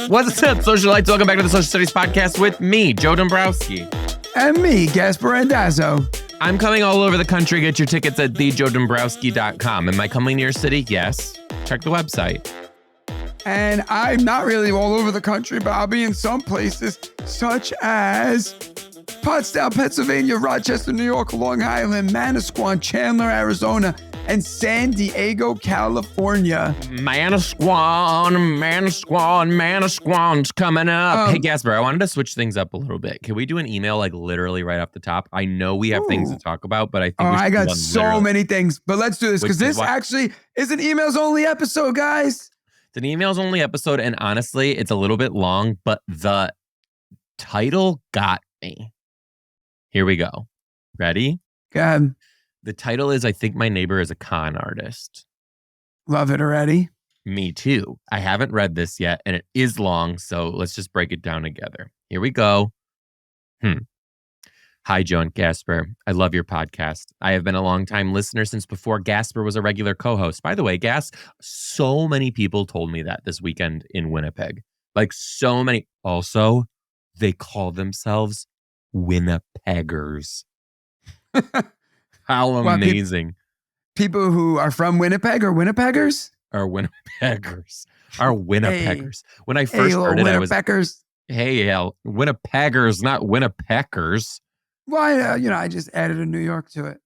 What's up, socialites? Welcome back to the Social Studies Podcast with me, Joe Dombrowski. And me, Gaspare Randazzo. I'm coming all over the country. Get your tickets at thejoedombrowski.com. Am I coming to your city? Yes. Check the website. And I'm not really all over the country, but I'll be in some places such as Pottstown, Pennsylvania, Rochester, New York, Long Island, Manasquan, Chandler, Arizona, and San Diego, California. Manasquan's coming up. Hey, Gaspar, I wanted to switch things up a little bit. Can we do an email like literally right off the top? I know we have things to talk about, but I think I got so many things, but let's do this because this actually is an emails only episode, guys. It's an emails only episode, and honestly, it's a little bit long, but the title got me. Here we go. Ready? Go ahead. The title is, I Think My Neighbor is a Con Artist. Love it already. Me too. I haven't read this yet, and it is long, so let's just break it down together. Here we go. Hi, Joe and Gaspar. I love your podcast. I have been a long-time listener since before Gaspar was a regular co-host. By the way, so many people told me that this weekend in Winnipeg. Like, so many. Also, they call themselves Winnipeggers. How amazing. People who are from Winnipeg or Winnipeggers? Are Winnipeggers. Are Winnipeggers. When I first heard it, I was... Hey, Winnipeggers, not Winnipeckers. Why, I just added a New York to it.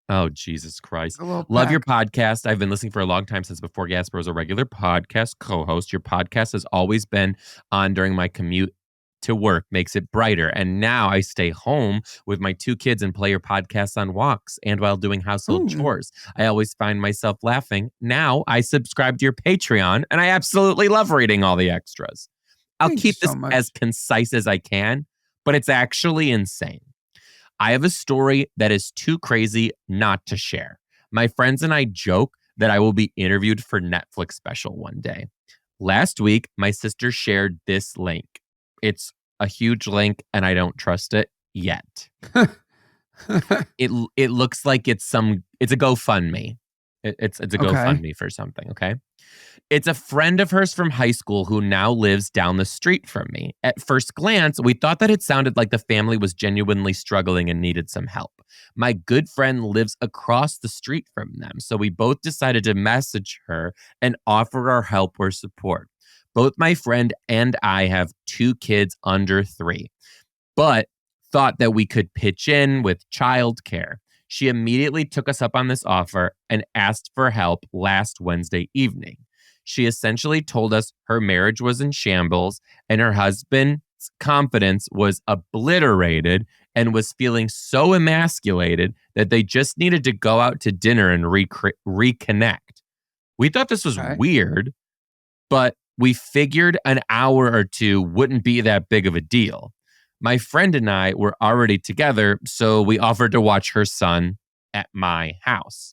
Oh, Jesus Christ. Love your podcast. I've been listening for a long time, since before Gaspar was a regular podcast co-host. Your podcast has always been on during my commute to work, makes it brighter. And now I stay home with my 2 kids and play your podcast on walks and while doing household chores. I always find myself laughing. Now I subscribe to your Patreon, and I absolutely love reading all the extras. I'll keep this as concise as I can, but it's actually insane. I have a story that is too crazy not to share. My friends and I joke that I will be interviewed for Netflix special one day. Last week, my sister shared this link. It's a huge link, and I don't trust it yet. It looks like it's a GoFundMe. It's a GoFundMe for something, okay? It's a friend of hers from high school who now lives down the street from me. At first glance, we thought that it sounded like the family was genuinely struggling and needed some help. My good friend lives across the street from them, so we both decided to message her and offer our help or support. Both my friend and I have 2 kids under 3, but thought that we could pitch in with childcare. She immediately took us up on this offer and asked for help last Wednesday evening. She essentially told us her marriage was in shambles and her husband's confidence was obliterated and was feeling so emasculated that they just needed to go out to dinner and reconnect. We thought this was weird, but we figured an hour or 2 wouldn't be that big of a deal. My friend and I were already together, so we offered to watch her son at my house.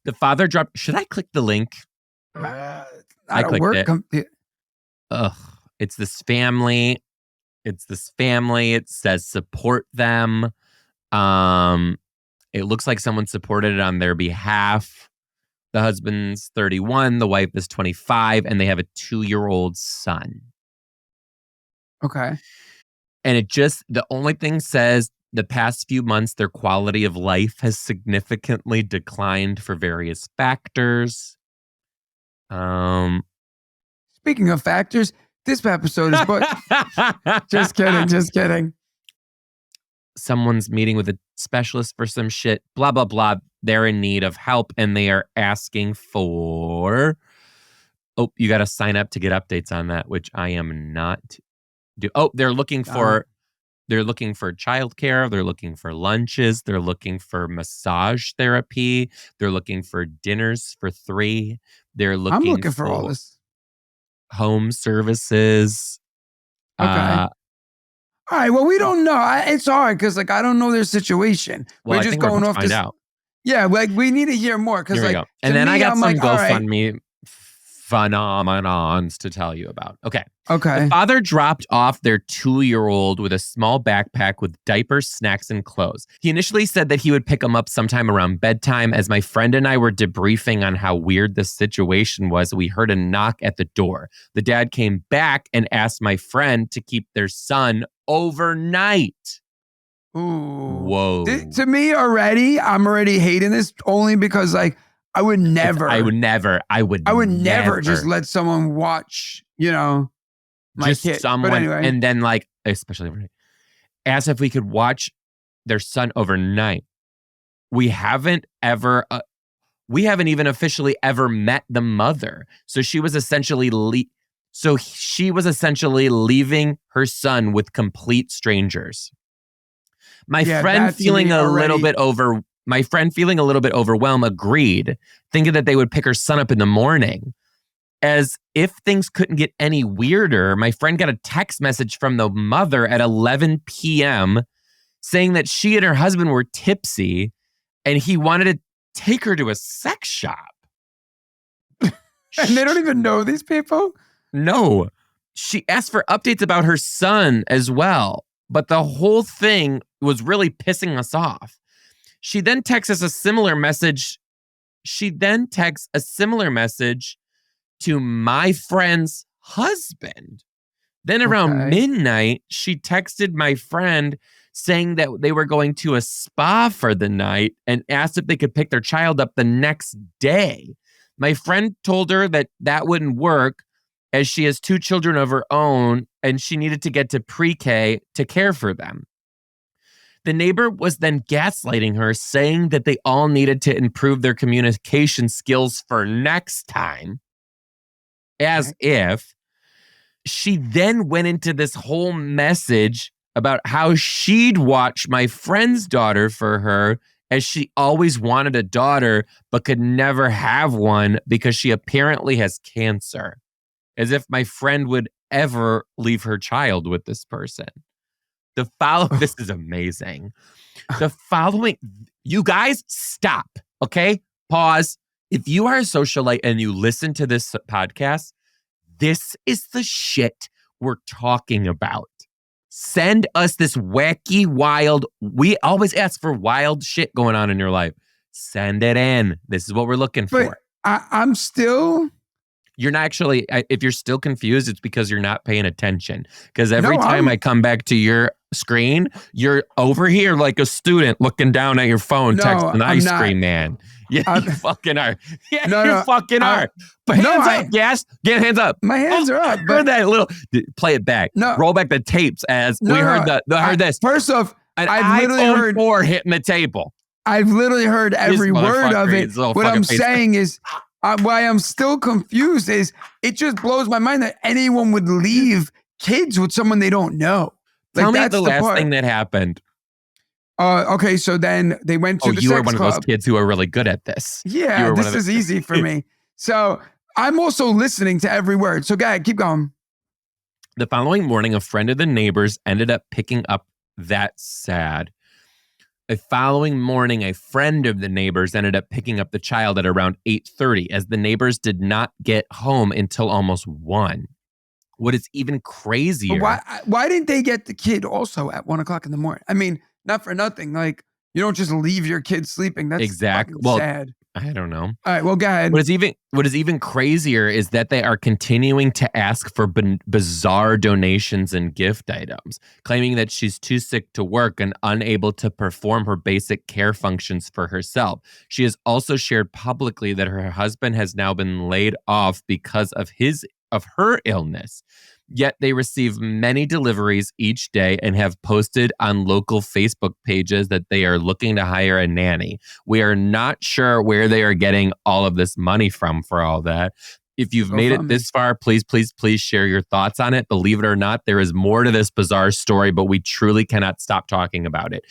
The father dropped... Should I click the link? I clicked it. It's this family. It says support them. It looks like someone supported it on their behalf. The husband's 31, the wife is 25, and they have a 2-year-old son. Okay. And the only thing says the past few months, their quality of life has significantly declined for various factors. Speaking of factors, this episode is booked. Just kidding. Someone's meeting with a specialist for some shit, blah, blah, blah. They're in need of help, and they are asking for... Oh, you got to sign up to get updates on that, which I am not... they're looking for... They're looking for childcare. They're looking for lunches. They're looking for massage therapy. They're looking for dinners for 3. They're looking. I'm looking for all this. Home services. Okay. All right. Well, we don't know. It's hard because, I don't know their situation. Well, we're just going off this. Out. Yeah, we need to hear more because, go. And then I got some GoFundMe phenomenons to tell you about. Okay. Okay. The father dropped off their 2-year-old with a small backpack with diapers, snacks, and clothes. He initially said that he would pick him up sometime around bedtime. As my friend and I were debriefing on how weird this situation was, we heard a knock at the door. The dad came back and asked my friend to keep their son overnight. Ooh. Whoa. To me already, I'm already hating this only because like I would never just let someone watch, my just kid. Someone, but anyway. and then like, especially overnight, asked if we could watch their son overnight. We haven't even officially ever met the mother. So she was essentially leaving her son with complete strangers. My friend feeling a little bit overwhelmed agreed, thinking that they would pick her son up in the morning. As if things couldn't get any weirder, my friend got a text message from the mother at 11 p.m. saying that she and her husband were tipsy and he wanted to take her to a sex shop. And they don't even know these people? No. She asked for updates about her son as well, but the whole thing was really pissing us off. She then texts us a similar message. To my friend's husband. Then around midnight, she texted my friend saying that they were going to a spa for the night and asked if they could pick their child up the next day. My friend told her that wouldn't work as she has 2 children of her own and she needed to get to pre-K to care for them. The neighbor was then gaslighting her, saying that they all needed to improve their communication skills for next time. As if she then went into this whole message about how she'd watch my friend's daughter for her, as she always wanted a daughter but could never have one because she apparently has cancer. As if my friend would ever leave her child with this person. This is amazing. You guys stop, okay? Pause. If you are a socialite and you listen to this podcast, this is the shit we're talking about. Send us this wacky, wild, we always ask for wild shit going on in your life. Send it in. This is what we're looking for. I'm still... You're not actually, if you're still confused, it's because you're not paying attention. Because every time I come back to your screen, you're over here like a student looking down at your phone, texting ice cream man. Yeah, you fucking are. Yeah, you fucking are. But hands up, yes. Get hands up. My hands are up. But that little, play it back. No. Roll back the tapes as we heard this. First off, I've literally heard 4 hitting the table. I've literally heard every word of it. What I'm saying is, why I'm still confused is it just blows my mind that anyone would leave kids with someone they don't know. Tell me the last thing that happened. Okay, so then they went to the sex club. You were one of those kids who are really good at this. Yeah, this is easy for me. So I'm also listening to every word. So go ahead, keep going. The following morning, a friend of the neighbors ended up picking up that sad. The following morning, a friend of the neighbors ended up picking up the child at around 8:30, as the neighbors did not get home until almost 1. What is even crazier... Why didn't they get the kid also at 1 o'clock in the morning? I mean, not for nothing. Like, you don't just leave your kid sleeping. That's fucking sad. I don't know. All right, well, go ahead. What is even crazier is that they are continuing to ask for bizarre donations and gift items, claiming that she's too sick to work and unable to perform her basic care functions for herself. She has also shared publicly that her husband has now been laid off because of her illness. Yet they receive many deliveries each day and have posted on local Facebook pages that they are looking to hire a nanny. We are not sure where they are getting all of this money from for all that. If you've made it this far, please, please, please share your thoughts on it. Believe it or not, there is more to this bizarre story, but we truly cannot stop talking about it.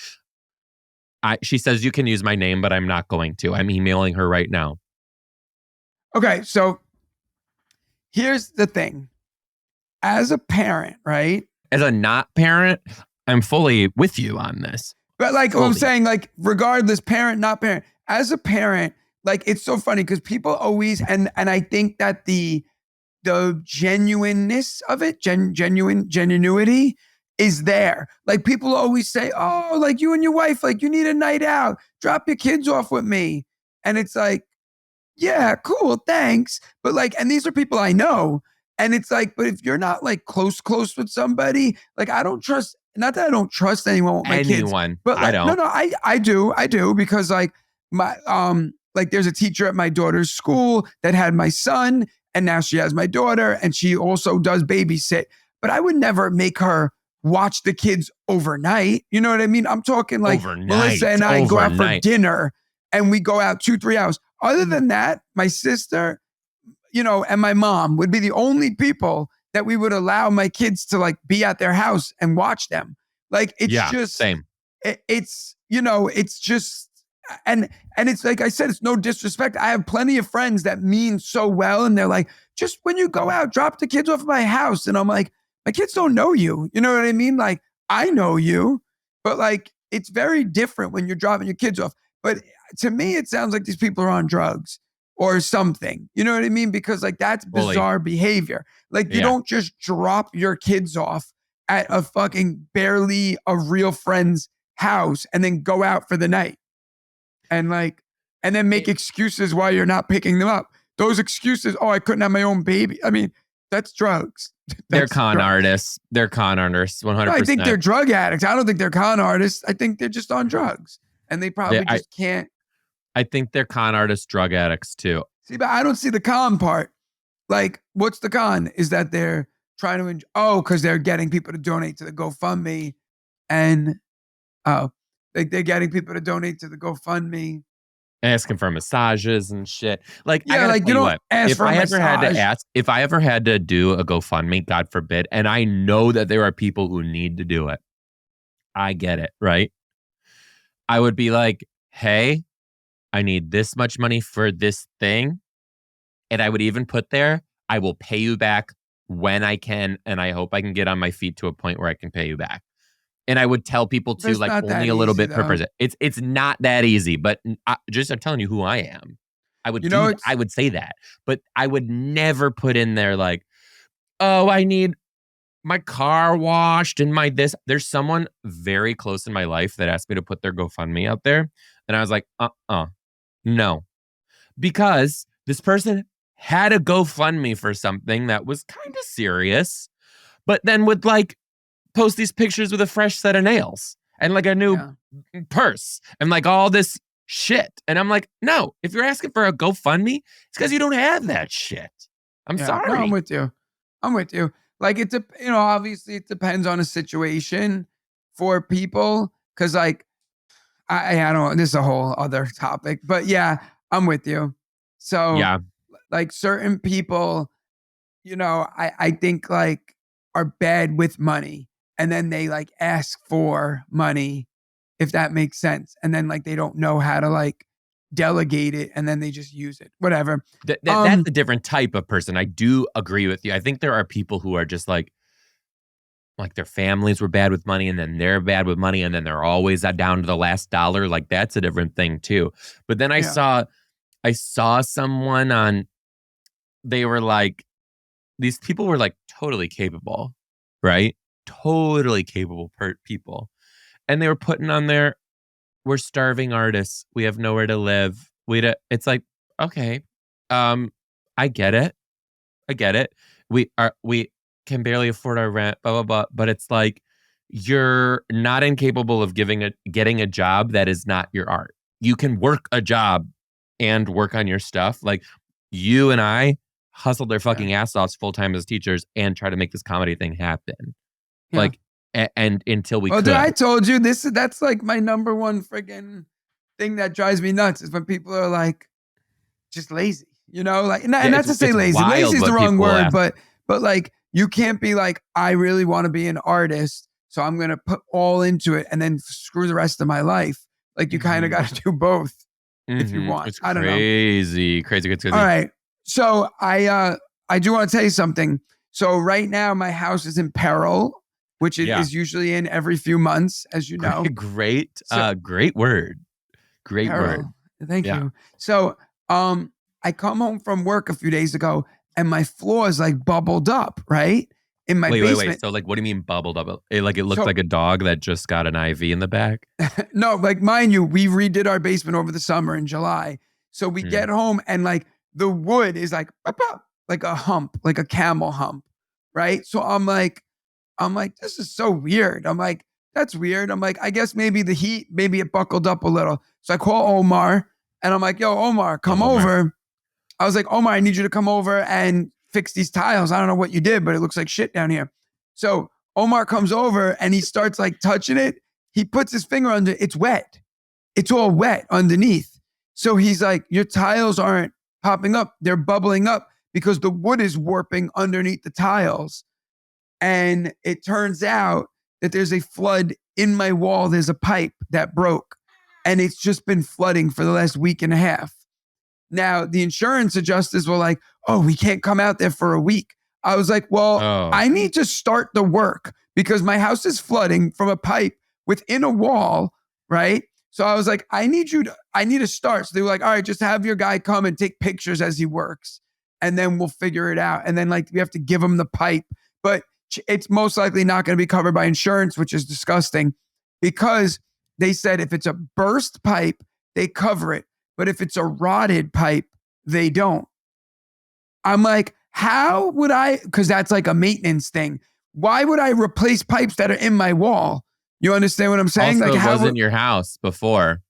She says you can use my name, but I'm not going to. I'm emailing her right now. Okay, so here's the thing. As a parent, right? As a not parent, I'm fully with you on this. But like I'm saying, like regardless, parent, not parent. As a parent, like, it's so funny because people always, and I think that the genuineness of it, genuinity is there. Like, people always say, oh, like, you and your wife, like, you need a night out. Drop your kids off with me. And it's like, yeah, cool, thanks. But like, and these are people I know. And it's like, but if you're not like close with somebody, like, I don't trust, not that I don't trust anyone with my kids, but like, I don't. no, I do because like my, like there's a teacher at my daughter's school that had my son and now she has my daughter and she also does babysit, but I would never make her watch the kids overnight. You know what I mean? I'm talking like Melissa and I go out for dinner and we go out 2-3 hours. Other than that, my sister, you know, and my mom would be the only people that we would allow my kids to like be at their house and watch them. Like, it's just same. It's, you know, it's just, and it's like I said, it's no disrespect. I have plenty of friends that mean so well. And they're like, just when you go out, drop the kids off at my house. And I'm like, my kids don't know you. You know what I mean? Like, I know you, but like, it's very different when you're dropping your kids off. But to me, it sounds like these people are on drugs or something. You know what I mean? Because like, that's bizarre behavior. Like, you don't just drop your kids off at a fucking barely a real friend's house and then go out for the night and like, and then make excuses why you're not picking them up. Those excuses, oh, I couldn't have my own baby. I mean, that's drugs. They're con artists. They're con artists, 100%. I think they're drug addicts. I don't think they're con artists. I think they're just on drugs and they probably just can't. I think they're con artists, drug addicts too. See, but I don't see the con part. Like, what's the con? Is that they're trying to, because they're getting people to donate to the GoFundMe and, like they're getting people to donate to the GoFundMe. Asking for massages and shit. Like, yeah, like you don't ask for a massage. If I ever had to do a GoFundMe, God forbid, and I know that there are people who need to do it, I get it, right? I would be like, hey, I need this much money for this thing. And I would even put there, I will pay you back when I can. And I hope I can get on my feet to a point where I can pay you back. And I would tell people to like only a little bit per person. It's not that easy, but I'm telling you who I am. I would I would say that, but I would never put in there like, oh, I need my car washed and my this. There's someone very close in my life that asked me to put their GoFundMe out there. And I was like, no, because this person had a GoFundMe for something that was kind of serious, but then would like post these pictures with a fresh set of nails and like a new purse and like all this shit. And I'm like, no, if you're asking for a GoFundMe, it's because you don't have that shit. I'm sorry. No, I'm with you. Like, it's obviously it depends on a situation for people. Cause like, I don't, this is a whole other topic, but yeah, I'm with you. So like certain people, I think like are bad with money. And then they like ask for money, if that makes sense. And then like they don't know how to like delegate it and then they just use it. Whatever. That's a different type of person. I do agree with you. I think there are people who are just like their families were bad with money and then they're bad with money and then they're always down to the last dollar. Like, that's a different thing too. But then I saw someone on, they were like, these people were like totally capable, right? Totally capable people. And they were putting on there, we're starving artists. We have nowhere to live. It's like, okay, I get it. We can barely afford our rent, blah, blah, blah. But it's like, you're not incapable of getting a job that is not your art. You can work a job and work on your stuff. Like, you and I hustled their fucking ass off full-time as teachers and try to make this comedy thing happen. Yeah. Like, and until we could. Dude, I told you that's like my number one friggin' thing that drives me nuts is when people are like just lazy, like, and not to say lazy. Lazy is the wrong word, but like, you can't be like, I really want to be an artist, so I'm going to put all into it and then screw the rest of my life. Like, you kind of got to do both if you want. It's I don't know. Crazy. All right. So I do want to tell you something. So right now my house is in peril, which it is usually in every few months, as you know. Great word. Great word. Thank you. So I come home from work a few days ago and my floor is like bubbled up, right? In my Wait. basement. So like, what do you mean bubbled up? It looked So like a dog that just got an IV in the back. no, like mind you, we redid our basement over the summer in July. So we Hmm. get home and like the wood is like pop, pop, like a hump, like a camel hump, right? So I'm like, this is so weird. I'm like, that's weird. I'm like, I guess maybe the heat, maybe it buckled up a little. So I call Omar and I'm like, yo, Omar, Love come Omar. over. I was like, Omar, I need you to come over and fix these tiles. I don't know what you did, but it looks like shit down here. So Omar comes over and he starts like touching it. He puts his finger under it's wet. It's all wet underneath. So he's like, your tiles aren't popping up. They're bubbling up because the wood is warping underneath the tiles. And it turns out that there's a flood in my wall. There's a pipe that broke and it's just been flooding for the last week and a half. Now, the insurance adjusters were like, oh, we can't come out there for a week. I was like, well, Oh, I need to start the work because my house is flooding from a pipe within a wall, right? So I was like, I need to start. So they were like, all right, just have your guy come and take pictures as he works and then we'll figure it out. And then like we have to give him the pipe, but it's most likely not going to be covered by insurance, which is disgusting because they said if it's a burst pipe, they cover it. But if it's a rotted pipe, they don't. I'm like, how would I? Because that's like a maintenance thing. Why would I replace pipes that are in my wall? You understand what I'm saying? also, Like, it how wasn't would, your house before.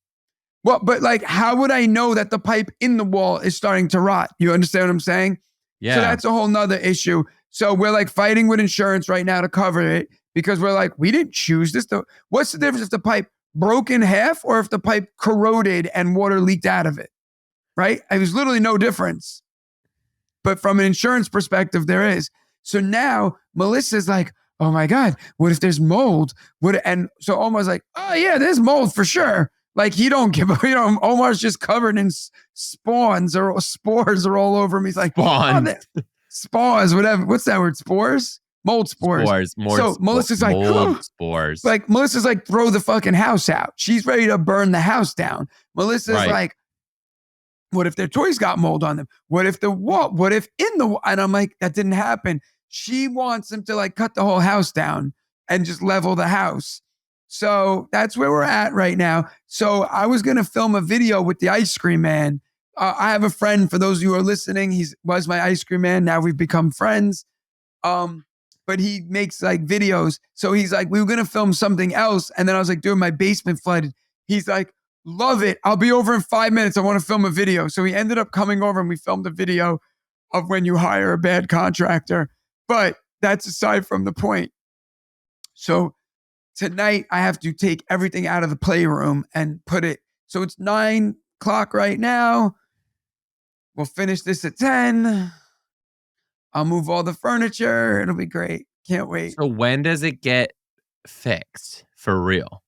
well, but like, how would I know that the pipe in the wall is starting to rot? You understand what I'm saying? So Yeah. that's a whole nother issue. So we're like fighting with insurance right now to cover it because we're like, we didn't choose this. What's the difference if the pipe broke in half or if the pipe corroded and water leaked out of it? Right? There's literally no difference. But from an insurance perspective, there is. So now Melissa's like, oh my God, what if there's mold? And so Omar's like, oh yeah, there's mold for sure. Like he don't give a, Omar's just covered in spawns or spores are all over him. He's like, Spawn. oh, spores, whatever. What's that word? Spores? Mold spores. So Melissa's like, mold spores. like Melissa's like, throw the fucking house out. She's ready to burn the house down. Melissa's like, what if their toys got mold on them? What if what if in the, and I'm like, that didn't happen. She wants them to like cut the whole house down and just level the house. So that's where we're at right now. So I was going to film a video with the ice cream man. I have a friend, for those of you who are listening, he was my ice cream man. Now we've become friends. But he makes like videos. So he's like, we were going to film something else. And then I was like, dude, my basement flooded. He's like, love it. I'll be over in 5 minutes. I want to film a video. So he ended up coming over and we filmed a video of when you hire a bad contractor. But that's aside from the point. So tonight I have to take everything out of the playroom and put it. So it's 9:00 right now. We'll finish this at 10. I'll move all the furniture. It'll be great. Can't wait. So when does it get fixed for real?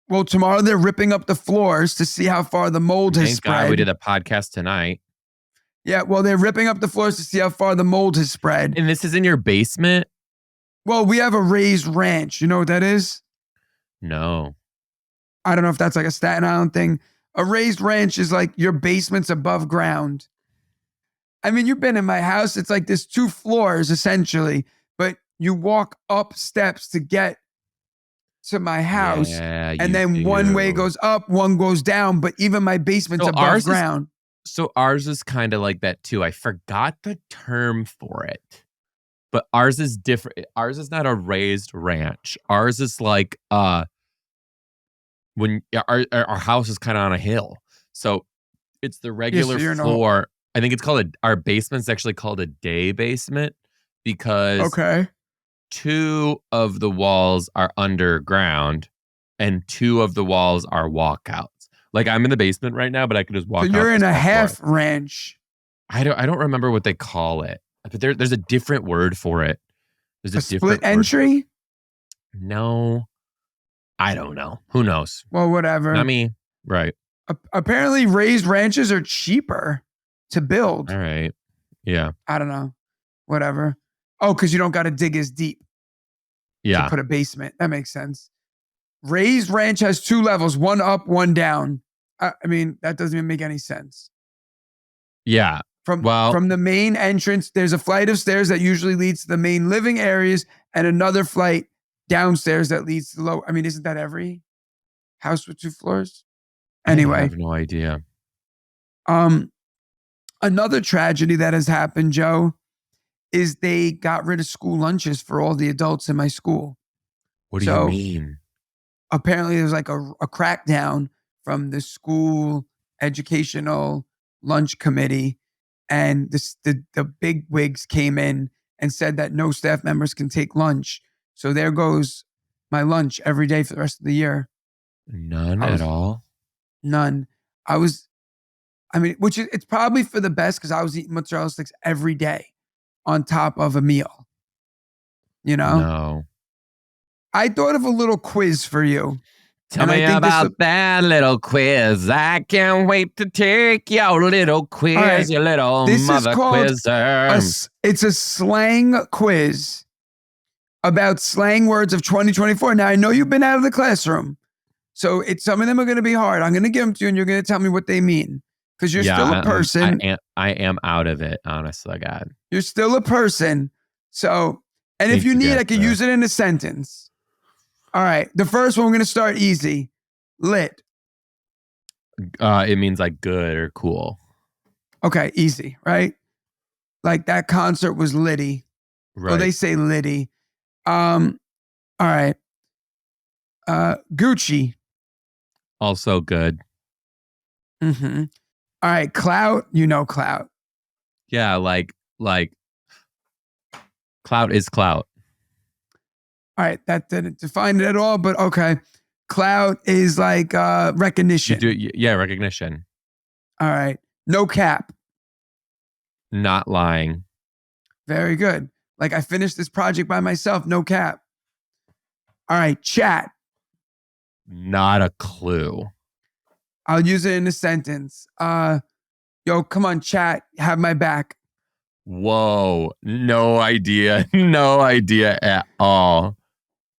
Well, tomorrow they're ripping up the floors to see how far the mold has Thank spread. God we did a podcast tonight. Yeah, well, they're ripping up the floors to see how far the mold has spread. And this is in your basement? Well, we have a raised ranch. You know what that is? No. I don't know if that's like a Staten Island thing. A raised ranch is like your basement's above ground. I mean, you've been in my house. It's like there's 2 floors essentially, but you walk up steps to get to my house. Yeah, and then one way goes up, one goes down, but even my basement's above ground. So ours is kind of like that too. I forgot the term for it, but ours is different. Ours is not a raised ranch. Ours is like when our house is kind of on a hill, so it's the regular floor. I think it's called our basement's actually called a day basement because 2 of the walls are underground and 2 of the walls are walkouts. Like I'm in the basement right now, but I could just walk out. So you're in a half ranch. I don't remember what they call it, but there's a different word for it. There's a different split entry? No, I don't know. Who knows? Well, whatever. Not me. Right. Apparently raised ranches are cheaper to build. All right. Yeah. I don't know. Whatever. Oh, because you don't got to dig as deep. Yeah. To put a basement. That makes sense. Raised ranch has 2 levels, one up, one down. I mean, that doesn't even make any sense. Yeah. From the main entrance, there's a flight of stairs that usually leads to the main living areas and another flight downstairs that leads to low. I mean, isn't that every house with 2 floors? Anyway. I have no idea. Another tragedy that has happened, Joe, is they got rid of school lunches for all the adults in my school. What do you mean? Apparently there's like a crackdown from the school educational lunch committee, and the big wigs came in and said that no staff members can take lunch. So there goes my lunch every day for the rest of the year. None at all? None. Which is, it's probably for the best because I was eating mozzarella sticks every day on top of a meal. You know? No. I thought of a little quiz for you. Tell me about that little quiz. I can't wait to take your little quiz, right. You little mother quizzer. It's a slang quiz about slang words of 2024. Now, I know you've been out of the classroom, so some of them are going to be hard. I'm going to give them to you, and you're going to tell me what they mean. Because you're still a person. I am out of it, honestly, God. You're still a person. So, and if you need, I can use it in a sentence. All right. The first one, we're going to start easy. Lit. It means like good or cool. Okay. Easy, right? Like that concert was litty. Right. Well, they say litty. All right. Gucci. Also good. Mm-hmm. All right. Clout. You know clout. Yeah. Like clout is clout. All right, that didn't define it at all, but okay. Clout is like recognition. Recognition. All right. No cap. Not lying. Very good. Like I finished this project by myself, no cap. All right, chat. Not a clue. I'll use it in a sentence. Yo, come on, chat, have my back. Whoa, no idea. No idea at all.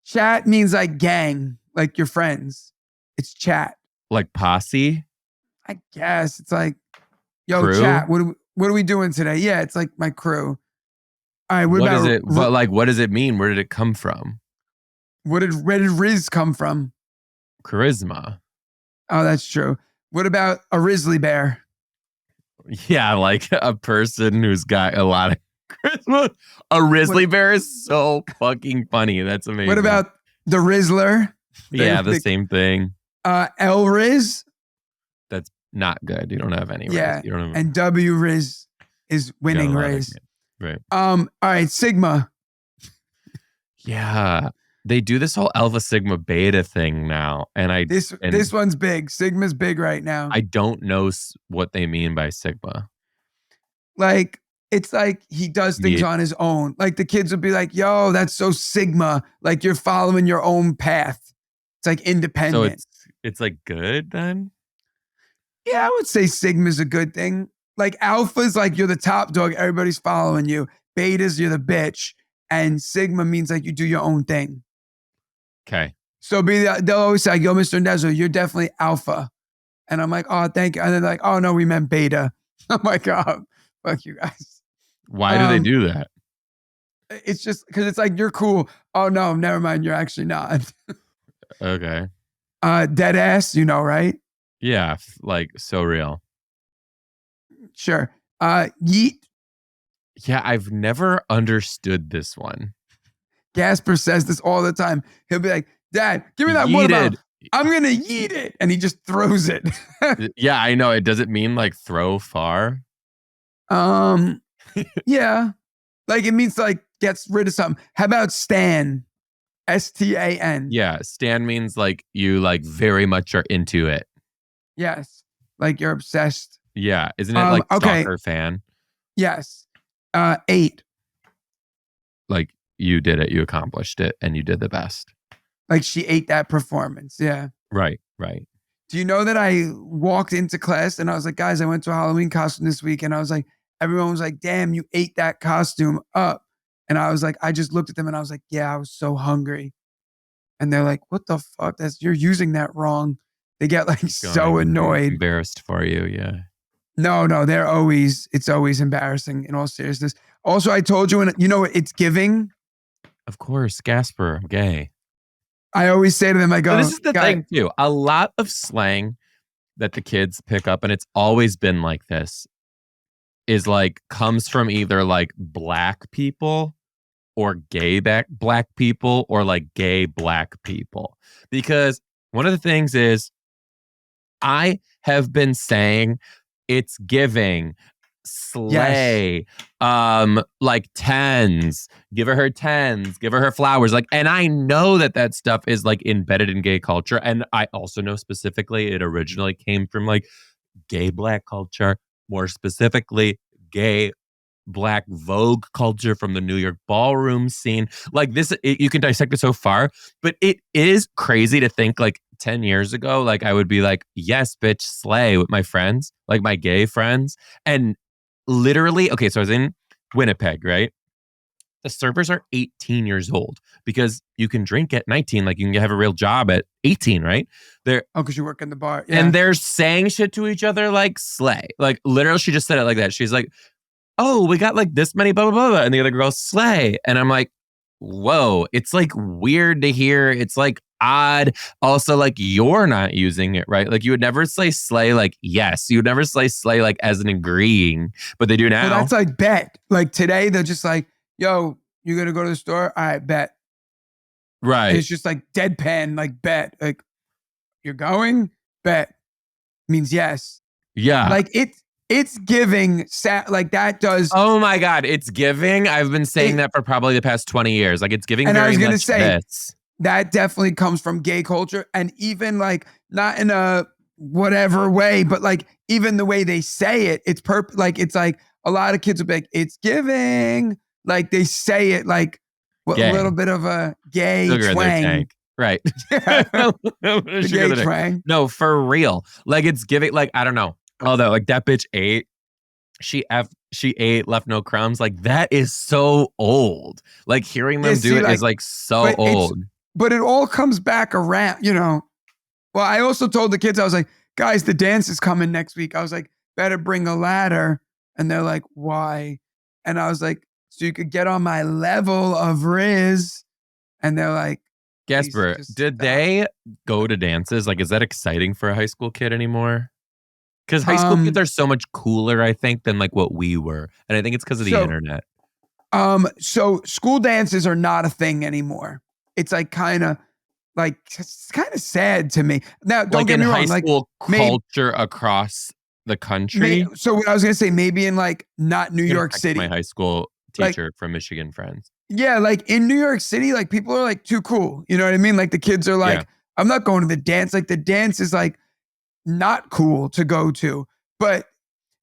Chat means like gang, like your friends. It's chat. Like posse? I guess. It's like, yo, crew? Chat, what are we doing today? Yeah, it's like my crew. All right, what is it? But like, what does it mean? Where did it come from? Where did Riz come from? Charisma. Oh, that's true. What about a Risley bear? Yeah, like a person who's got a lot of charisma. A Risley bear is so fucking funny. That's amazing. What about the Rizzler? Yeah, the same thing. L Riz? That's not good. You don't have any Riz. Yeah, You don't have, and W Riz is winning Riz. Right. All right, Sigma. Yeah. They do this whole Alpha Sigma Beta thing now. And this one's big. Sigma's big right now. I don't know what they mean by Sigma. Like, it's like he does things on his own. Like the kids would be like, yo, that's so Sigma. Like you're following your own path. It's like independent. So it's like good then? Yeah, I would say Sigma's a good thing. Like Alpha's like you're the top dog. Everybody's following you. Betas, you're the bitch. And Sigma means like you do your own thing. Okay. So they'll always say, yo, Mr. Randazzo, you're definitely Alpha. And I'm like, oh, thank you. And they're like, oh, no, we meant Beta. I'm like, oh, fuck you guys. Why do they do that? It's just because it's like, you're cool. Oh, no, never mind. You're actually not. Okay. Dead ass, you know, right? Yeah, like so real. Sure. Yeet. Yeah, I've never understood this one. Gaspare says this all the time. He'll be like, Dad, give me that water bottle. I'm going to yeet it. And he just throws it. Yeah, I know. It doesn't mean like throw far. Yeah. Like it means like gets rid of something. How about Stan? STAN. Yeah, Stan means like you like very much are into it. Yes. Like you're obsessed. Yeah. Isn't it like soccer fan? Yes. 8. Like you did it, you accomplished it, and you did the best. Like she ate that performance. Yeah. Right. Do you know that I walked into class and I was like, guys, I went to a Halloween costume this week. And I was like, everyone was like, damn, you ate that costume up. And I was like, I just looked at them and I was like, yeah, I was so hungry. And they're like, what the fuck? You're using that wrong. They get like so annoyed. Embarrassed for you. Yeah. No, it's always embarrassing in all seriousness. Also, I told you, it's giving. Of course, Gaspar, I'm gay. I always say to them, I go, So this is the thing too. A lot of slang that the kids pick up, and it's always been like this, is like comes from either like black people or gay black people or like gay black people. Because one of the things is I have been saying it's giving slay, like tens, give her tens, give her flowers. Like, and I know that stuff is like embedded in gay culture. And I also know specifically it originally came from like gay black culture, more specifically gay black Vogue culture from the New York ballroom scene. Like this, you can dissect it so far, but it is crazy to think like 10 years ago, like I would be like, yes, bitch, slay with my friends, like my gay friends. And literally, okay, so I was in Winnipeg, right? The servers are 18 years old because you can drink at 19, like you can have a real job at 18, right? Because you work in the bar. Yeah. And they're saying shit to each other like slay. Like literally, she just said it like that. She's like, oh, we got like this many, blah, blah, blah, blah. And the other girl, slay. And I'm like, whoa, it's like weird to hear. It's like odd. Also, like you're not using it, right? Like you would never say slay like yes. You would never say slay like as an agreeing, but they do now. Well, that's like bet. Like today, they're just like, yo, you gonna go to the store? All right, bet. Right. And it's just like deadpan, like bet. Like you're going? Bet. Means yes. Yeah. Like it's giving, like that does. Oh my God, it's giving. I've been saying that for probably the past 20 years. Like it's giving very much this. That definitely comes from gay culture. And even like, not in a whatever way, but like even the way they say it, it's like, it's like a lot of kids will be like, it's giving. Like they say it like a little bit of a gay Sugar twang. Right. Gay twang. No, for real. Like it's giving, like, I don't know. Although like that bitch ate, she ate, left no crumbs. Like that is so old. Like hearing them do it is like so old. But it all comes back around, Well, I also told the kids, I was like, guys, the dance is coming next week. I was like, better bring a ladder. And they're like, why? And I was like, so you could get on my level of Riz. And they're like, Gaspar, did they go to dances? Like, is that exciting for a high school kid anymore? Because high school kids are so much cooler, I think, than like what we were. And I think it's because of the internet. So school dances are not a thing anymore. It's like kind of sad to me. Now, don't get me wrong. High school culture across the country. So what I was gonna say, maybe in like not New York City. My high school teacher from Michigan friends. Yeah, like in New York City, like people are like too cool. You know what I mean? Like the kids are like, I'm not going to the dance. Like the dance is like not cool to go to. But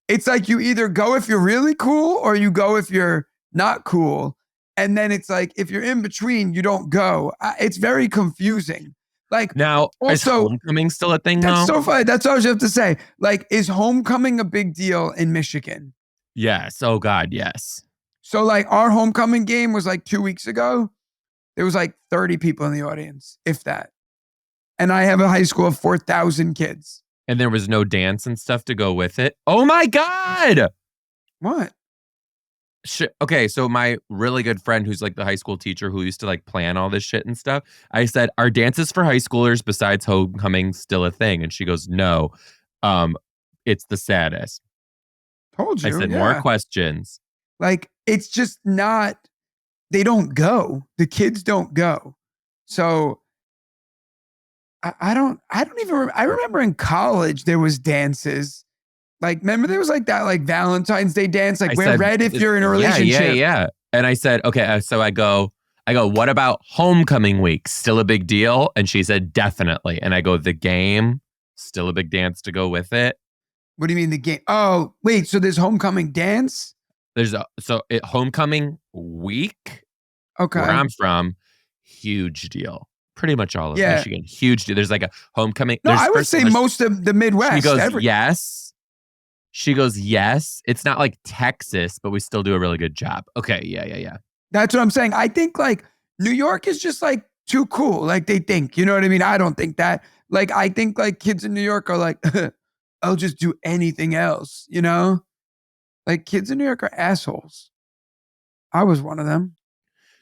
it's like you either go if you're really cool or you go if you're not cool. And then it's like, if you're in between, you don't go. It's very confusing. Like now, also, is homecoming still a thing now? That's so funny. That's what I was have to say. Like, is homecoming a big deal in Michigan? Yes. Oh God, yes. So like our homecoming game was like 2 weeks ago. There was like 30 people in the audience, if that. And I have a high school of 4,000 kids. And there was no dance and stuff to go with it. Oh my God. What? Okay, so my really good friend who's like the high school teacher who used to like plan all this shit and stuff, I said, are dances for high schoolers besides homecoming still a thing? And she goes, no, it's the saddest. Told you. I said, more questions. Like, it's just not, they don't go. The kids don't go. So I don't even, I remember in college there was dances. Like, remember there was like that like Valentine's Day dance, like wear red if you're in a relationship. Yeah. And I said, okay, so I go, what about homecoming week? Still a big deal? And she said, definitely. And I go, the game, still a big dance to go with it. What do you mean the game? Oh, wait, so there's homecoming dance? Homecoming week. Okay. Where I'm from, huge deal. Pretty much all of Michigan, huge deal. There's like a homecoming. No, I would say most of the Midwest. She goes, yes. She goes, yes. It's not like Texas, but we still do a really good job. Okay, yeah. That's what I'm saying. I think like New York is just like too cool. Like they think, you know what I mean? I don't think that. Like I think like kids in New York are like, I'll just do anything else, you know? Like kids in New York are assholes. I was one of them.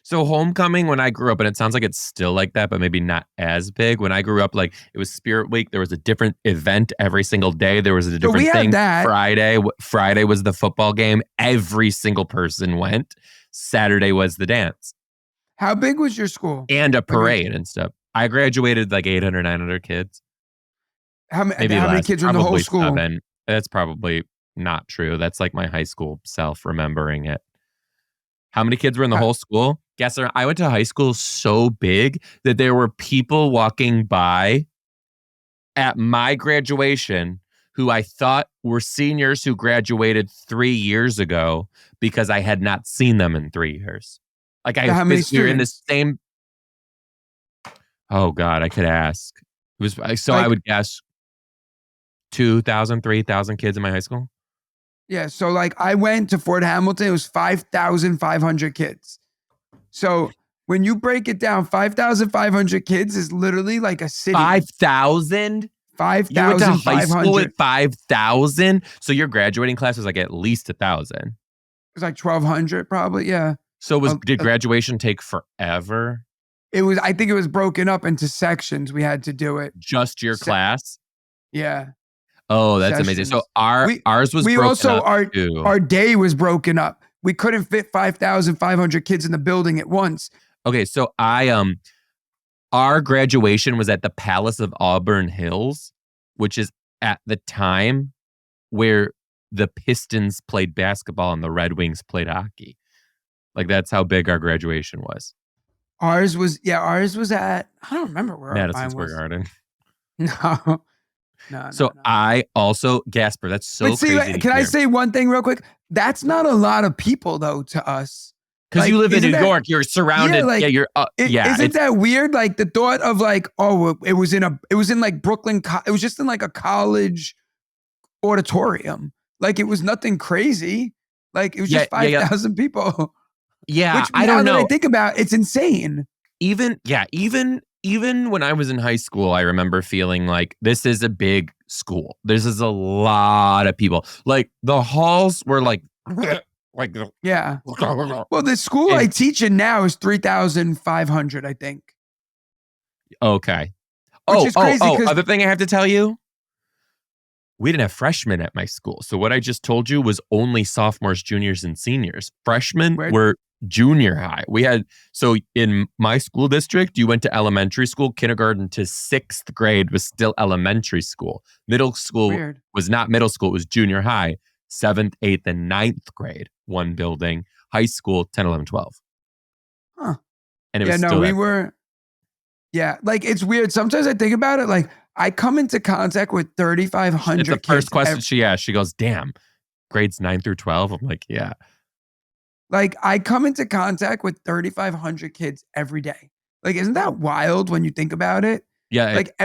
So homecoming when I grew up, and it sounds like it's still like that, but maybe not as big. When I grew up, like it was Spirit Week. There was a different event every single day. There was a different we thing. had that. Friday was the football game. Every single person went. Saturday was the dance. How big was your school? And a parade and stuff. I graduated like 800, 900 kids. How many kids were in the whole school? 7. That's probably not true. That's like my high school self remembering it. How many kids were in the whole school? Guess I went to high school so big that there were people walking by at my graduation who I thought were seniors who graduated 3 years ago because I had not seen them in 3 years. Like how many we were in the same. Oh God, I could ask. It was so I would guess 2,000, 3,000 kids in my high school. Yeah, so like I went to Fort Hamilton, it was 5,500 kids. So when you break it down, 5,500 kids is literally like a city. 5,000? 5,500. You went to high school at 5,000? So your graduating class was like at least 1,000. It was like 1,200 probably, yeah. So did graduation take forever? I think it was broken up into sections. We had to do it. Just your class? Yeah. Oh, that's amazing. So ours was broken up too. Our day was broken up. We couldn't fit 5,500 kids in the building at once. Okay, so our graduation was at the Palace of Auburn Hills, which is at the time where the Pistons played basketball and the Red Wings played hockey. Like that's how big our graduation was. Ours was at, I don't remember where Madison Square Garden. No. I also, Gaspare, that's so crazy. Can I say one thing real quick? That's not a lot of people though to us. Because you live in New York, you're surrounded. Isn't that weird? Like the thought of like, oh, it was in like Brooklyn. It was just in like a college auditorium. Like it was nothing crazy. Like it was just 5,000 people. Yeah, which, I don't know. I think about it's insane. Even when I was in high school, I remember feeling like this is a big school. This is a lot of people. Like the halls were like yeah. Well, the school I teach in now is 3,500, I think. Okay. Which is crazy. Other thing I have to tell you. We didn't have freshmen at my school. So what I just told you was only sophomores, juniors, and seniors. Freshmen were junior high. So in my school district, you went to elementary school, kindergarten to 6th grade was still elementary school. Middle school was not middle school, it was junior high. 7th, 8th, and 9th grade, one building. High school, 10, 11, 12. Huh. And it was still like it's weird. Sometimes I think about it, like I come into contact with 3,500 kids. It's the first question she asked. She goes, damn, grades 9 through 12? I'm like, yeah. Like I come into contact with 3,500 kids every day. Like, isn't that wild when you think about it? Yeah. Like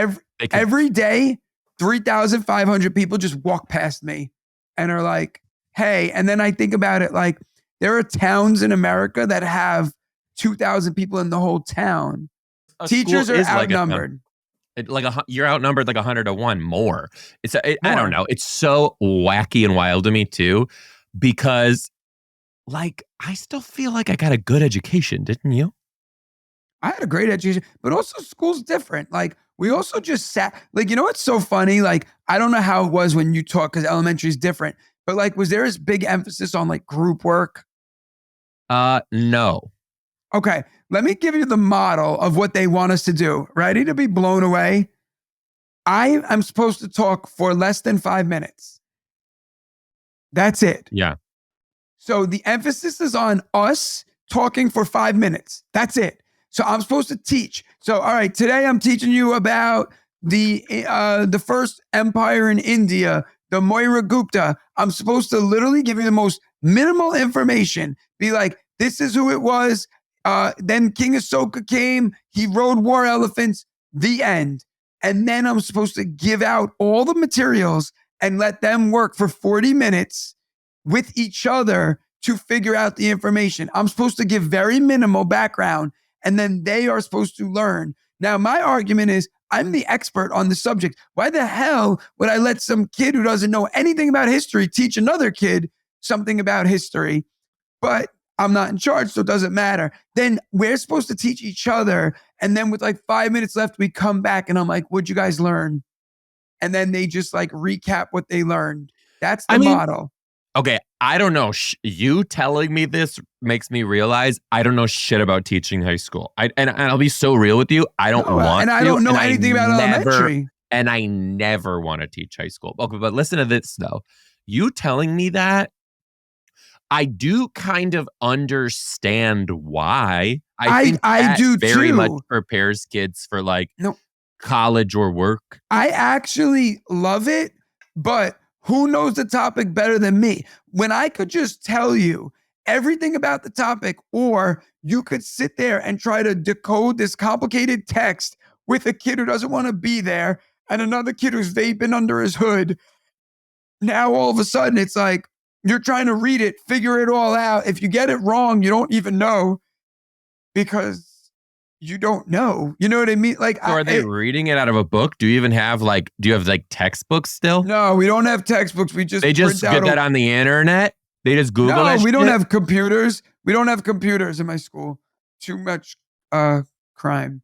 every day, 3,500 people just walk past me and are like, hey. And then I think about it like there are towns in America that have 2,000 people in the whole town. Teachers are outnumbered. You're outnumbered like 100 to 1 more. I don't know. It's so wacky and wild to me too, because like I still feel like I got a good education, didn't you? I had a great education, but also school's different. Like we also just sat, like, you know what's so funny? Like, I don't know how it was when you taught because elementary is different, but like, was there this big emphasis on like group work? No. Okay, let me give you the model of what they want us to do. Ready to be blown away? I am supposed to talk for less than 5 minutes. That's it. Yeah. So the emphasis is on us talking for 5 minutes. That's it. So I'm supposed to teach. So, all right, today I'm teaching you about the first empire in India, the Moira Gupta. I'm supposed to literally give you the most minimal information. Be like, this is who it was. Then King Asoka came. He rode war elephants. The end. And then I'm supposed to give out all the materials and let them work for 40 minutes with each other to figure out the information. I'm supposed to give very minimal background, and then they are supposed to learn. Now, my argument is I'm the expert on the subject. Why the hell would I let some kid who doesn't know anything about history teach another kid something about history? But I'm not in charge, so it doesn't matter. Then we're supposed to teach each other. And then with like 5 minutes left, we come back and I'm like, what'd you guys learn? And then they just like recap what they learned. That's the model. Okay, I don't know. You telling me this makes me realize I don't know shit about teaching high school. And I'll be so real with you. I don't want and I don't know anything about elementary. And I never want to teach high school. Okay, but listen to this though. You telling me that, I do kind of understand why. I think that do very too. much prepares kids for like college or work. I actually love it, but who knows the topic better than me? When I could just tell you everything about the topic, or you could sit there and try to decode this complicated text with a kid who doesn't want to be there and another kid who's vaping under his hood. Now all of a sudden it's like you're trying to read it, figure it all out. If you get it wrong, you don't even know because you don't know. You know what I mean? Like, so are they reading it out of a book? Do you have textbooks still? No, we don't have textbooks. They just get that on the internet. They just Google it. No, we don't have computers. We don't have computers in my school. Too much crime.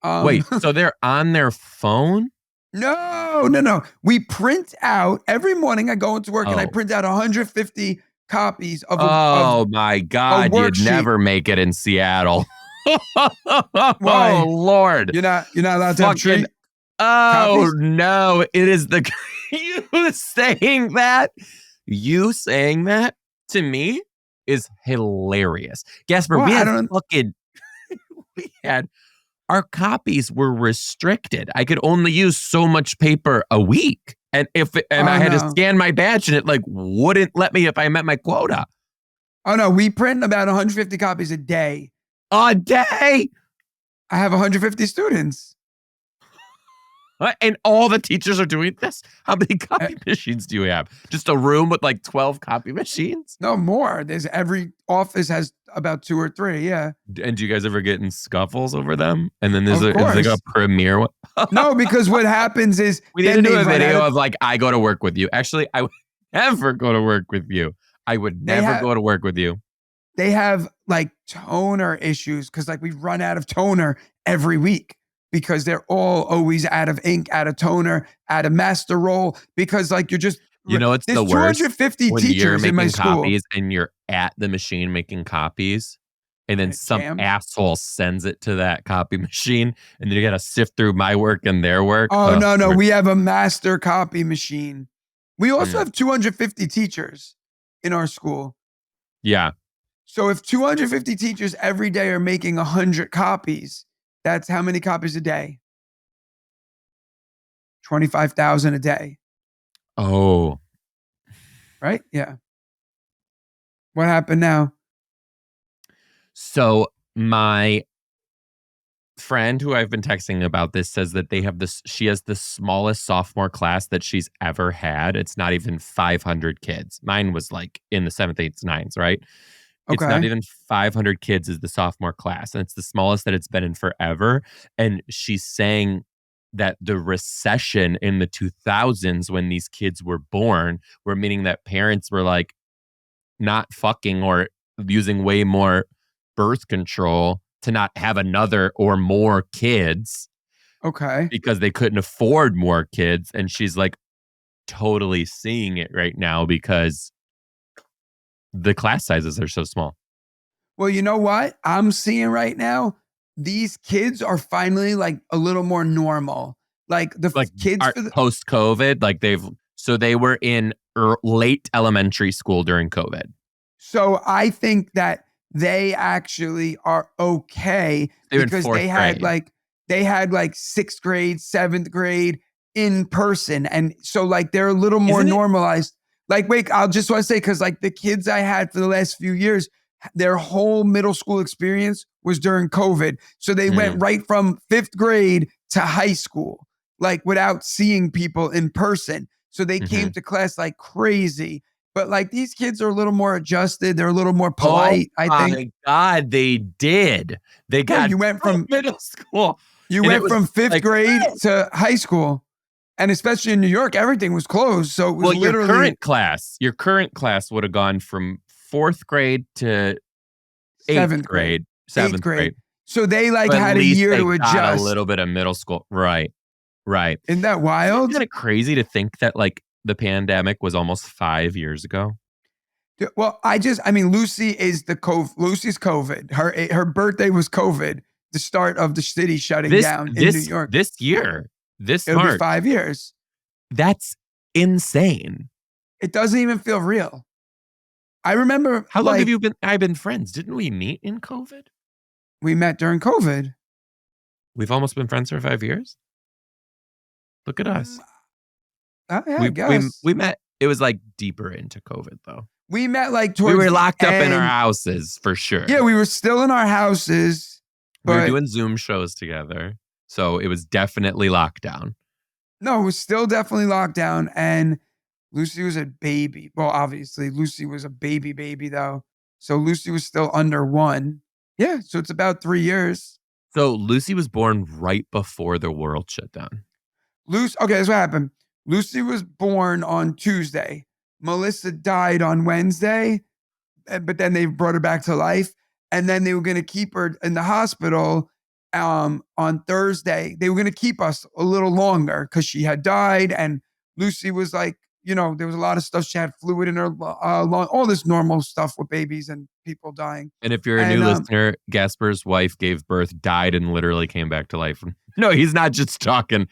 Wait, so they're on their phone? No. We print out every morning. I go into work and I print out 150 copies of. My God! You'd never make it in Seattle. Why? Oh Lord! You're not allowed to have treat. Oh no! It is you saying that to me is hilarious. Gaspare, we had our copies were restricted. I could only use so much paper a week, and I had to scan my badge, and it like wouldn't let me if I met my quota. Oh no, we print about 150 copies a day. A day? I have 150 students. And all the teachers are doing this? How many copy machines do you have? Just a room with like 12 copy machines? No, more. Every office has about 2 or 3, yeah. And do you guys ever get in scuffles over them? And then there's like a premiere one? No, because what happens is... We need to do a video of like, I go to work with you. Actually, I would never go to work with you. I would never go to work with you. They have like toner issues because like we run out of toner every week because they're all always out of ink, out of toner, out of master roll because like you're just it's the worst 250 teachers in my school copies and you're at the machine making copies and then some asshole sends it to that copy machine and then you got to sift through my work and their work. No, we have a master copy machine. We also have 250 teachers in our school. Yeah. So if 250 teachers every day are making 100 copies, that's how many copies a day? 25,000 a day. Oh. Right? Yeah. What happened now? So my friend who I've been texting about this says that she has the smallest sophomore class that she's ever had. It's not even 500 kids. Mine was like in the 7th, 8th, 9th, right? It's not even 500 kids is the sophomore class. And it's the smallest that it's been in forever. And she's saying that the recession in the 2000s when these kids were born were meaning that parents were like not fucking or using way more birth control to not have another or more kids. Okay. Because they couldn't afford more kids. And she's like totally seeing it right now because the class sizes are so small. Well, you know what? I'm seeing right now, these kids are finally like a little more normal. Like kids post-COVID, like they were in late elementary school during COVID. So I think that they actually are okay because they had like 6th grade, 7th grade in person. And so like they're a little more normalized. Like, wait, I'll just want to say, because like the kids I had for the last few years, their whole middle school experience was during COVID. So they went right from 5th grade to high school, like without seeing people in person. So they came to class like crazy. But like these kids are a little more adjusted. They're a little more polite, I think. Oh my God, they did. They got you went from middle school You And it went was from fifth like, grade to high school. And especially in New York, everything was closed. So it was well, literally your current class would have gone from fourth grade to eighth seventh grade, grade, eighth seventh grade. grade. So they like But at had a least year they to got a adjust. little bit of middle school. Right. Right. Isn't that Isn't wild? it crazy to think that like the pandemic was almost 5 years ago? Well, I mean, Lucy is Lucy's COVID. Her birthday was COVID, the start of the city shutting This down in New this York. this year, this It'll be March. 5 years. That's insane. It doesn't even feel real. I remember How long have you been friends? Didn't we meet in COVID? we met during COVID. We've almost been friends for 5 years. Look at us. Yeah, I We guess. we met. It was like deeper into COVID though. We met like We towards were the locked up in our end. houses for sure. Yeah, we were still in our houses. We were But doing Zoom shows together. So it was definitely lockdown. no, it was still definitely locked down. And Lucy was a baby. Well, obviously, Lucy was a baby though. So Lucy was still under 1. Yeah, so it's about 3 years. So Lucy was born right before the world shut down. Okay, that's what happened. Lucy was born on Tuesday. Melissa died on Wednesday, but then they brought her back to life. And then they were going to keep her in the hospital on Thursday. They were going to keep us a little longer because she had died. And Lucy was like, there was a lot of stuff. She had fluid in her lung, all this normal stuff with babies and people dying. And if you're a And new listener, Gaspar's wife gave birth, died, and literally came back to life. No, he's not just talking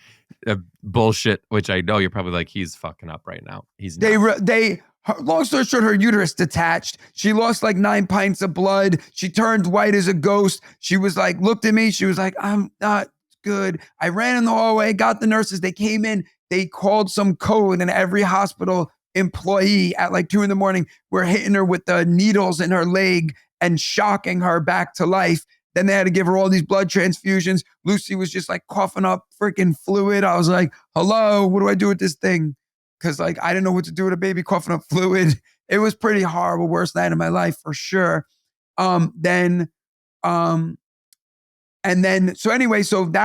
bullshit, which I know you're probably like, he's fucking up right now. He's not. Long story short, her uterus detached. She lost like 9 pints of blood. She turned white as a ghost. She was like, looked at me. She was like, I'm not good. I ran in the hallway, got the nurses. They came in. They called some code, and every hospital employee at like 2 a.m. were hitting her with the needles in her leg and shocking her back to life. Then they had to give her all these blood transfusions. Lucy was just like coughing up freaking fluid. I was like, hello, what do I do with this thing? Because like I didn't know what to do with a baby coughing up fluid. It was pretty horrible, worst night of my life for sure. So that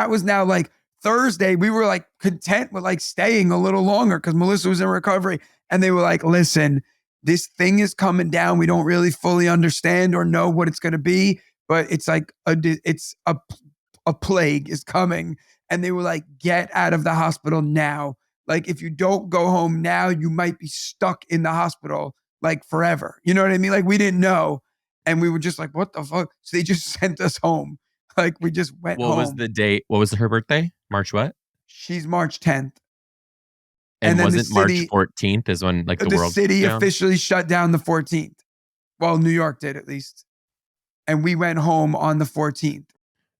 was now like Thursday. We were like content with like staying a little longer because Melissa was in recovery, and they were like, listen, this thing is coming down. We don't really fully understand or know what it's going to be, but it's like a plague is coming. And they were like, get out of the hospital now. Like, if you don't go home now, you might be stuck in the hospital like forever. You know what I mean? Like, we didn't know. And we were just like, what the fuck? So they just sent us home. Like, we just went home. What was the date? What was her birthday? March what? She's March 10th. And then wasn't March 14th is when like the world city officially shut down the 14th. Well, New York did at least. And we went home on the 14th.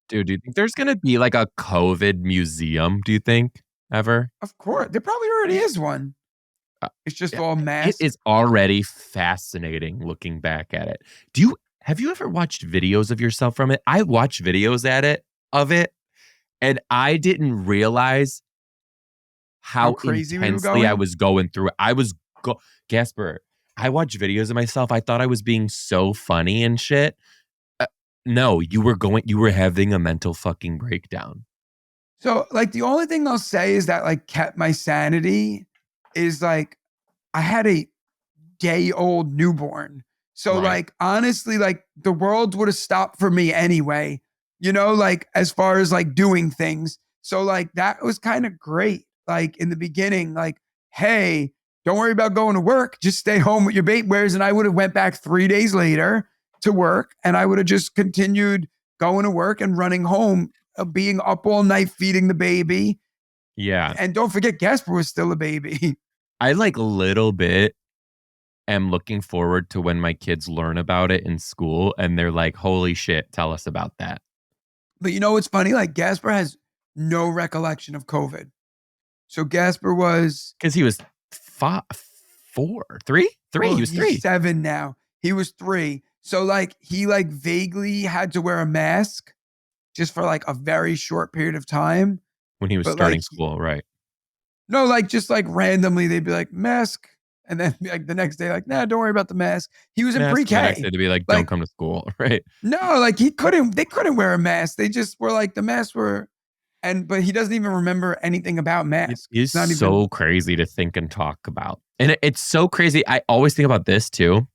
Dude, do you think there's going to be like a COVID museum, do you think, ever? Of course. There probably already is one. It's just all masked. It is already fascinating looking back at it. Have you ever watched videos of yourself from it? I watched videos of it, and I didn't realize how crazy intensely I was going through it. Gaspare, I watched videos of myself. I thought I was being so funny and shit. No, you were having a mental fucking breakdown. So like the only thing I'll say is that like kept my sanity is like I had a day-old newborn. So like honestly, like the world would have stopped for me anyway, like as far as like doing things. So like that was kind of great. Like in the beginning, like, hey, don't worry about going to work. Just stay home with your baby. Whereas, and I would have went back 3 days later to work, and I would have just continued going to work and running home, being up all night feeding the baby. Yeah. And don't forget, Gaspare was still a baby. I like a little bit am looking forward to when my kids learn about it in school and they're like, holy shit, tell us about that. But what's funny? Like Gaspare has no recollection of COVID. So Gaspare was... Because he was 3? Well, he was 3. He's 7 now. He was 3. So like he like vaguely had to wear a mask just for like a very short period of time. When he was starting school, right? No, like just like randomly they'd be like mask. And then like the next day, like, nah, don't worry about the mask. He was in pre-K. The next day to be like, don't come to school, right? No, like they couldn't wear a mask. They just were like, the masks were, But he doesn't even remember anything about masks. It's so crazy to think and talk about. And it's so crazy. I always think about this too.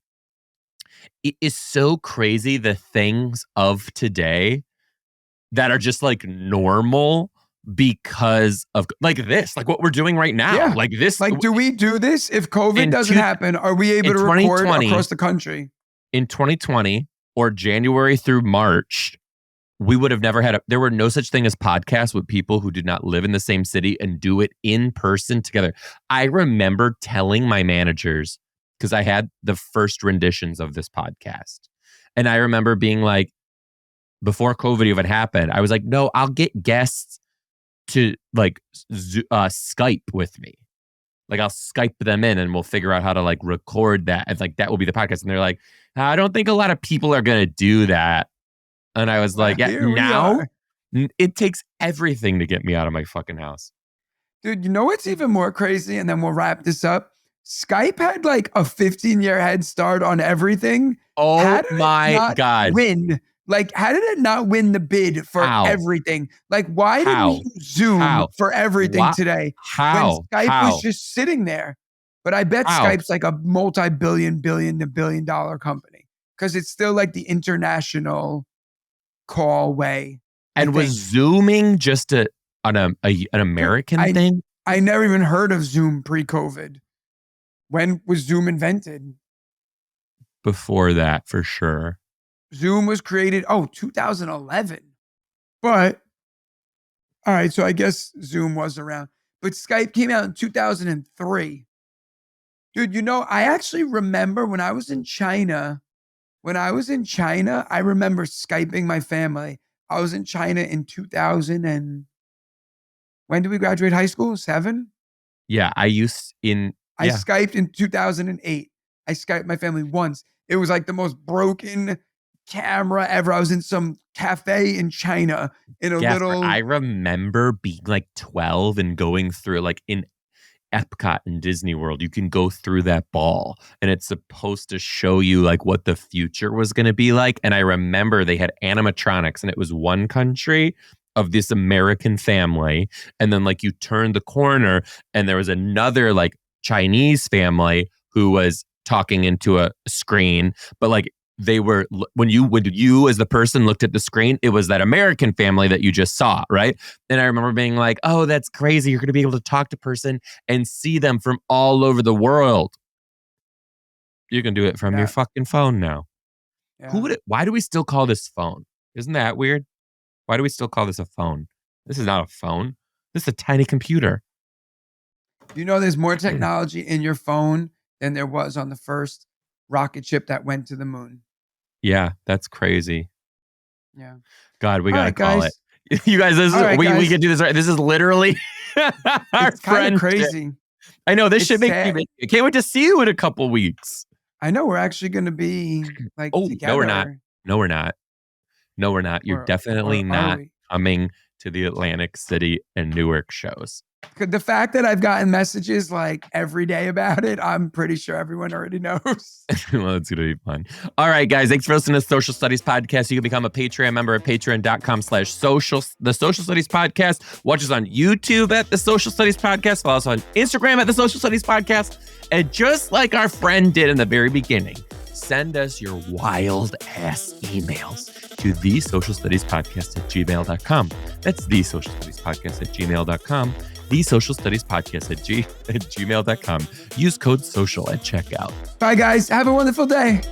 It is so crazy the things of today that are just like normal because of like this, like what we're doing right now. Yeah. Like this. Like, do we do this? If COVID doesn't happen, are we able to record across the country? In 2020 or January through March, we would have never had there were no such thing as podcasts with people who did not live in the same city and do it in person together. I remember telling my managers, because I had the first renditions of this podcast. And I remember being like, before COVID even happened, I was like, no, I'll get guests to like Skype with me. Like I'll Skype them in and we'll figure out how to like record that. And like, that will be the podcast. And they're like, I don't think a lot of people are going to do that. And I was like, yeah, now it takes everything to get me out of my fucking house. Dude, you know what's even more crazy? And then we'll wrap this up. Skype had like a 15-year head start on everything. Oh my God. How did it not win the bid for everything? Like, why did we use Zoom for everything today? When Skype was just sitting there. But I bet Skype's like a multi-billion dollar company because it's still like the international call way. And was Zooming just an American thing? I never even heard of Zoom pre-COVID. When was Zoom invented? Before that, for sure. Zoom was created, 2011. But, all right, so I guess Zoom was around. But Skype came out in 2003. Dude, I actually remember when I was in China, I remember Skyping my family. I was in China in 2000 and when did we graduate high school? 7? Yeah, I Skyped in 2008. I Skyped my family once. It was like the most broken camera ever. I was in some cafe in China I remember being like 12 and going through like in Epcot in Disney World, you can go through that ball and it's supposed to show you like what the future was going to be like. And I remember they had animatronics and it was one country of this American family. And then like you turned the corner and there was another like Chinese family who was talking into a screen, but like they were, when you as the person looked at the screen, it was that American family that you just saw, right? And I remember being like, oh, that's crazy. You're going to be able to talk to person and see them from all over the world. You can do it from your fucking phone now. Yeah. Why do we still call this phone? Isn't that weird? Why do we still call this a phone? This is not a phone. This is a tiny computer. There's more technology in your phone than there was on the first rocket ship that went to the moon. Yeah, that's crazy. Yeah. God, we got to call it. You guys, we can do this right. This is literally our friend. Crazy. I know, this should make me. I can't wait to see you in a couple weeks. I know, we're actually going to be like together. No, we're not. No, we're not. You're definitely not coming to the Atlantic City and Newark shows. The fact that I've gotten messages like every day about it, I'm pretty sure everyone already knows. Well, it's going to be fun. All right, guys. Thanks for listening to the Social Studies Podcast. You can become a Patreon member at patreon.com/the Social Studies Podcast. Watch us on YouTube at the Social Studies Podcast. Follow us on Instagram at the Social Studies Podcast. And just like our friend did in the very beginning, send us your wild ass emails to thesocialstudiespodcast@gmail.com. That's thesocialstudiespodcast@gmail.com. thesocialstudiespodcast@gmail.com. Use code SOCIAL at checkout. Bye, guys. Have a wonderful day.